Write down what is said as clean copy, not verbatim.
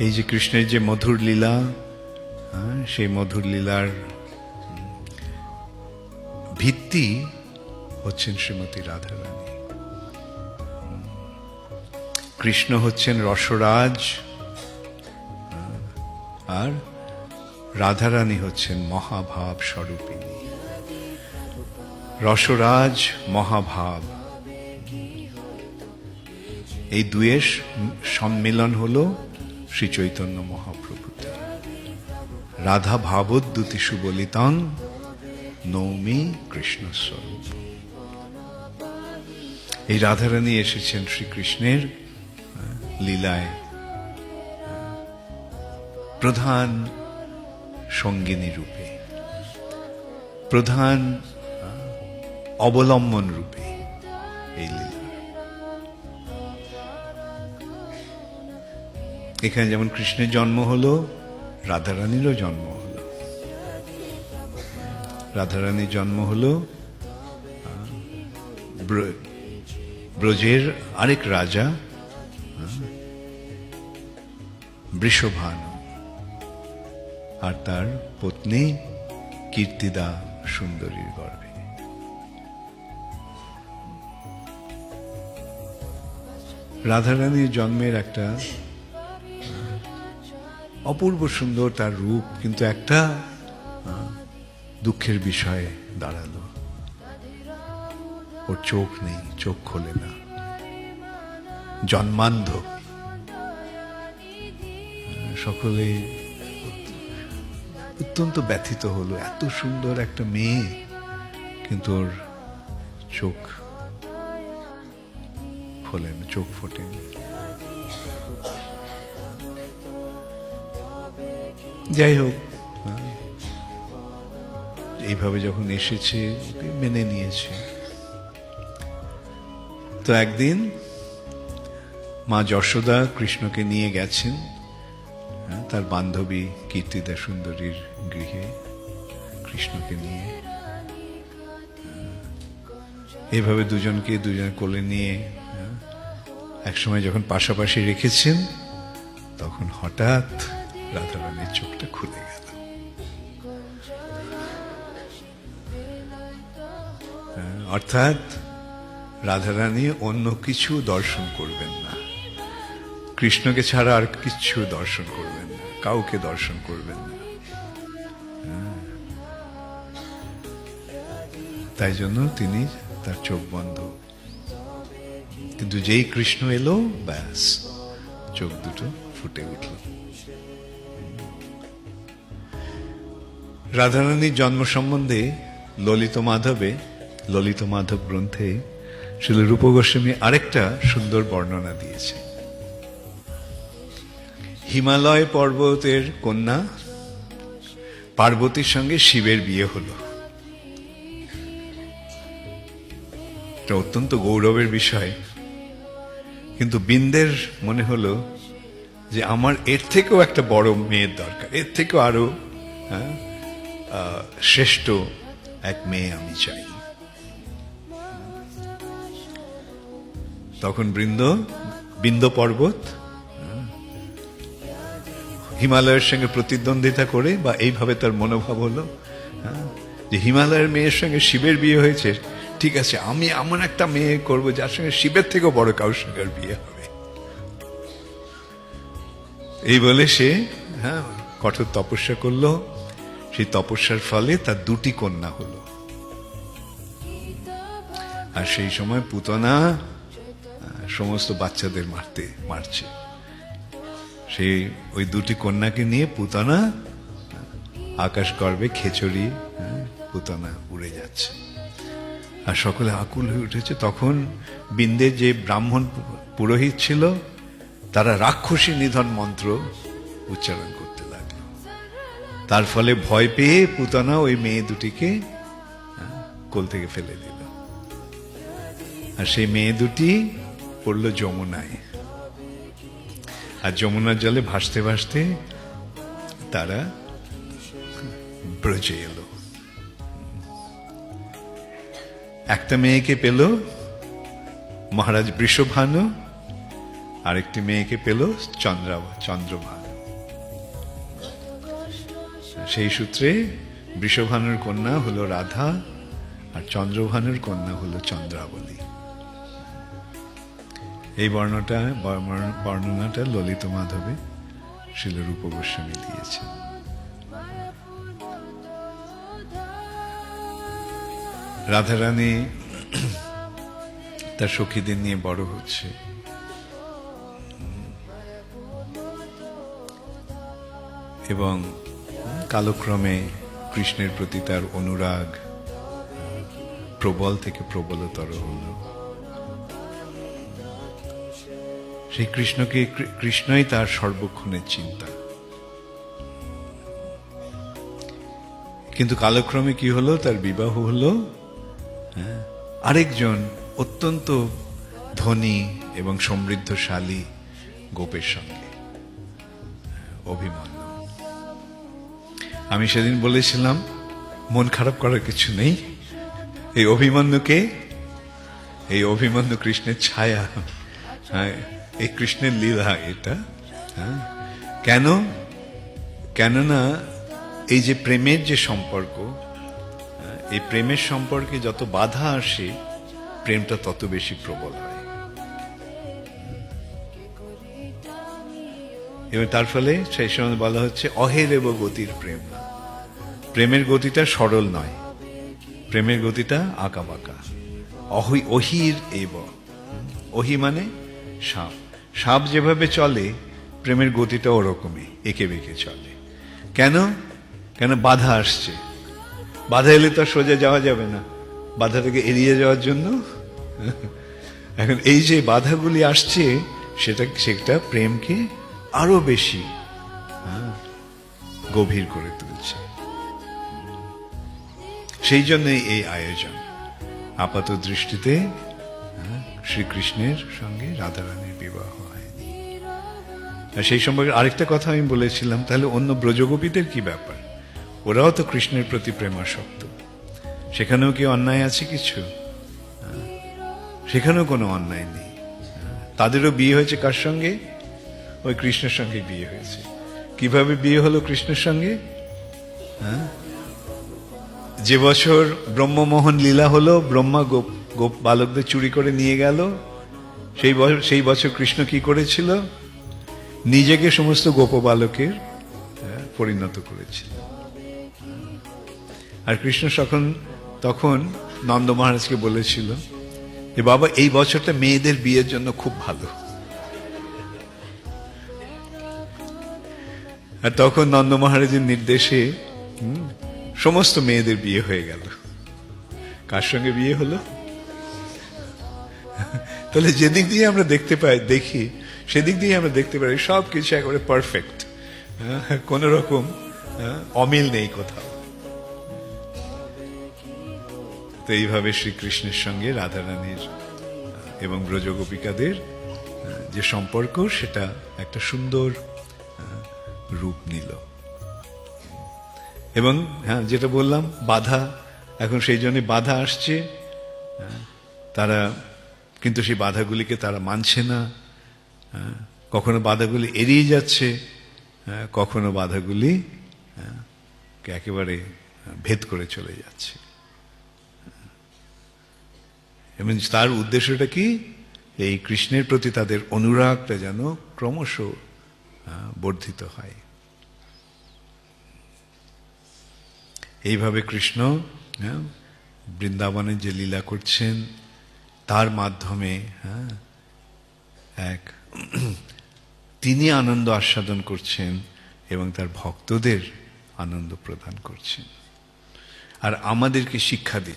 এই যে কৃষ্ণের যে মধুর লীলা, সেই মধুর লীলার ভিত্তি হচ্ছেন শ্রীমতী রাধারানী। কৃষ্ণ হচ্ছেন রসরাজ, আর রাধারানী হচ্ছেন মহাভাব স্বরূপিণী। রসরাজ, মহাভাব, এই দুয়ের সম্মিলন হল শ্রী চৈতন্য মহাপ্রভুতে। রাধা ভাবোদ্যুতি সুবলিতং নৌমি কৃষ্ণ স্বরূপ। এই রাধারানী এসেছেন শ্রীকৃষ্ণের লীলায় প্রধান সঙ্গিনী রূপে, প্রধান অবলম্বন রূপে। এই লীলা এখানে যেমন কৃষ্ণের জন্ম হলো, রাধারানীরও জন্ম হলো। রাধারানীর জন্ম হলো ব্রজের আরেক রাজা বৃষভানু আর তার পত্নী কীর্তিদা সুন্দরীর গর্ভে। রাধারানীর জন্মের একটা অপূর্ব সুন্দর তার রূপ, কিন্তু একটা দুঃখের বিষয়ে দাঁড়ালো, ওর চোখ নেই, চোখ খোলে না, জন্মান্ধ। সকলে অত্যন্ত ব্যথিত হলো, এত সুন্দর একটা মেয়ে কিন্তু ওর চোখ খোলেন, চোখ ফোটেন। যাই হোক, এইভাবে যখন এসেছে ওকে মেনে নিয়েছে। তো একদিন মা যশোদা কৃষ্ণকে নিয়ে গেছেন তার বান্ধবী কীর্তিদা সুন্দরীর গৃহে, কৃষ্ণকে নিয়ে। এইভাবে দুজনকে কোলে নিয়ে একসময় যখন পাশাপাশি রেখেছেন, তখন হঠাৎ রাধারানীর চোখটা খুলে গেল। অর্থাৎ রাধারানী অন্য কিছু দর্শন করবেন না, কৃষ্ণকে ছাড়া আর কিছু দর্শন করবেন না, কাউকে দর্শন করবেন না। তাই জন্য তিনি তার চোখ বন্ধ। কিন্তু যেই কৃষ্ণ এলো, ব্যাস চোখ দুটো ফুটে উঠল। রাধারানীর জন্ম সম্বন্ধে ললিত মাধব গ্রন্থে শ্রীল রূপ গোস্বামী আরেকটা সুন্দর বর্ণনা দিয়েছে। হিমালয় পর্বতের কন্যা পার্বতীর সঙ্গে শিবের বিয়ে হলো। এটা অত্যন্ত গৌরবের বিষয়। কিন্তু বিন্দের মনে হলো যে আমার এর থেকেও একটা বড় মেয়ের দরকার, এর থেকেও আরো শ্রেষ্ঠ এক মেয়ে আমি চাই। তখন বিন্দ পর্বত হিমালয়ের সঙ্গে প্রতিদ্বন্দ্বিতা করে, বা এইভাবে তার মনোভাব হলো যে হিমালয়ের মেয়ের সঙ্গে শিবের বিয়ে হয়েছে, ঠিক আছে, আমি এমন একটা মেয়ে করব যার সঙ্গে শিবের থেকেও বড় কারোর সঙ্গে বিয়ে হবে। এই বলে সে কঠোর তপস্যা করলো। সেই তপস্যার ফলে তার দুটি কন্যা হলো। আর সেই সময় পুতনা সমস্ত বাচ্চাদের মারছে। সেই ওই দুটি কন্যাকে নিয়ে পুতনা আকাশ গর্ভে খেচড়ি পুতনা উড়ে যাচ্ছে, আর সকলে আকুল হয়ে উঠেছে। তখন বিন্দের যে ব্রাহ্মণ পুরোহিত ছিল, তারা রাক্ষসী নিধন মন্ত্র উচ্চারণ করতে লাগলো। তার ফলে ভয় পেয়ে পুতনা ওই মেয়ে দুটিকে কোল থেকে ফেলে দিল, আর সেই মেয়ে দুটি পড়ল যমুনায়। আর যমুনার জলে ভাসতে ভাসতে তারা ব্রজে এলো। একটা মেয়েকে পেল মহারাজ বৃষভানু, আরেকটি মেয়েকে পেল চন্দ্রভানু। সেই সূত্রে বৃষভানুর কন্যা হলো রাধা, আর চন্দ্রভানুর কন্যা হলো চন্দ্রাবলী। এই বর্ণনাটা ললিত মাধবে শ্রীল রূপ গোস্বামী দিয়েছেন। রাধারানী তার সখীদের নিয়ে বড় হচ্ছে, এবং কালক্রমে কৃষ্ণের প্রতি তার অনুরাগ প্রবল থেকে প্রবলতর হল। সেই কৃষ্ণই তার সর্বক্ষণের চিন্তা। কিন্তু কালক্রমে কি হলো, তার বিবাহ হলো আরেকজন অত্যন্ত ধনী এবং সমৃদ্ধশালী গোপের সঙ্গে, অভিমন্যু। আমি সেদিন বলেছিলাম মন খারাপ করার কিছু নেই। এই অভিমন্যু কৃষ্ণের ছায়া, এই কৃষ্ণের লীলা এটা। কেননা এই যে প্রেমের যে সম্পর্ক, এই প্রেমের সম্পর্কে যত বাধা আসে প্রেমটা তত বেশি প্রবল হয়, এবং তার ফলে সেই সময় বলা হচ্ছে অহেরেব গতির প্রেম। প্রেমের গতিটা সরল নয়, প্রেমের গতিটা আঁকা বাঁকা। অহির এব, অহি মানে সাপ। সাপ যেভাবে চলে প্রেমের গতিটা ওরকমই এঁকে বেঁকে চলে। কেন বাধা আসছে। বাধা এলে তো সোজা যাওয়া যাবে না, বাধা থেকে এড়িয়ে যাওয়ার জন্য এখন এই যে বাধাগুলি আসছে সেটা প্রেমকে আরো বেশি গভীর করে তুলছে। সেই জন্যই এই আয়োজন। আপাত দৃষ্টিতে শ্রীকৃষ্ণের সঙ্গে রাধারানীর বিবাহ হয়। আর সেই সম্পর্কে আরেকটা কথা আমি বলেছিলাম, তাহলে অন্য ব্রজগোপীদের কি ব্যাপার? ওরাও তো কৃষ্ণের প্রতি প্রেমাসক্ত। সেখানেও কি অন্যায় আছে কিছু? সেখানেও কোনো অন্যায় নেই। তাদেরও বিয়ে হয়েছে কার সঙ্গে? ওই কৃষ্ণের সঙ্গে বিয়ে হয়েছে। কিভাবে বিয়ে হলো কৃষ্ণের সঙ্গে? যে বছর ব্রহ্মমোহন লীলা হলো, ব্রহ্মা গোপ বালকদের চুরি করে নিয়ে গেল, সেই বছর কৃষ্ণ কি করেছিল? নিজেকে সমস্ত গোপ বালকের পরিণত করেছিল। আর কৃষ্ণ তখন নন্দ মহারাজকে বলেছিল যে বাবা, এই বছরটা মেয়েদের বিয়ের জন্য খুব ভালো। আর তখন নন্দ মহারাজের নির্দেশে সমস্ত মেয়েদের বিয়ে হয়ে গেল। কার সঙ্গে বিয়ে হলো? তাহলে যেদিক দিয়ে আমরা দেখি সেদিক দিয়ে আমরা দেখতে পারি সবকিছু একেবারে পারফেক্ট, কোন রকম অমিল নেই কোথাও। তো এইভাবে শ্রীকৃষ্ণের সঙ্গে রাধারানীর এবং ব্রজগোপিকাদের যে সম্পর্ক, সেটা একটা সুন্দর রূপ নিল। এবং যেটা বললাম, বাধা, এখন সেই জন্য বাধা আসছে, তারা কিন্তু সেই বাধাগুলিকে তারা মানছে না। কখনো বাধাগুলি এড়িয়ে যাচ্ছে, কখনো বাধাগুলি একেবারে ভেদ করে চলে যাচ্ছে। এবং তার উদ্দেশ্যটা কি? এই কৃষ্ণের প্রতি তাদের অনুরাগটা যেন ক্রমশ বর্ধিত হয়। এইভাবে কৃষ্ণ বৃন্দাবনে যে লীলা করছেন, তার মাধ্যমে তিনি আনন্দ আস্বাদন করছেন এবং তার ভক্তদের আনন্দ প্রদান করছেন, আর আমাদেরকে শিক্ষা দিচ্ছেন।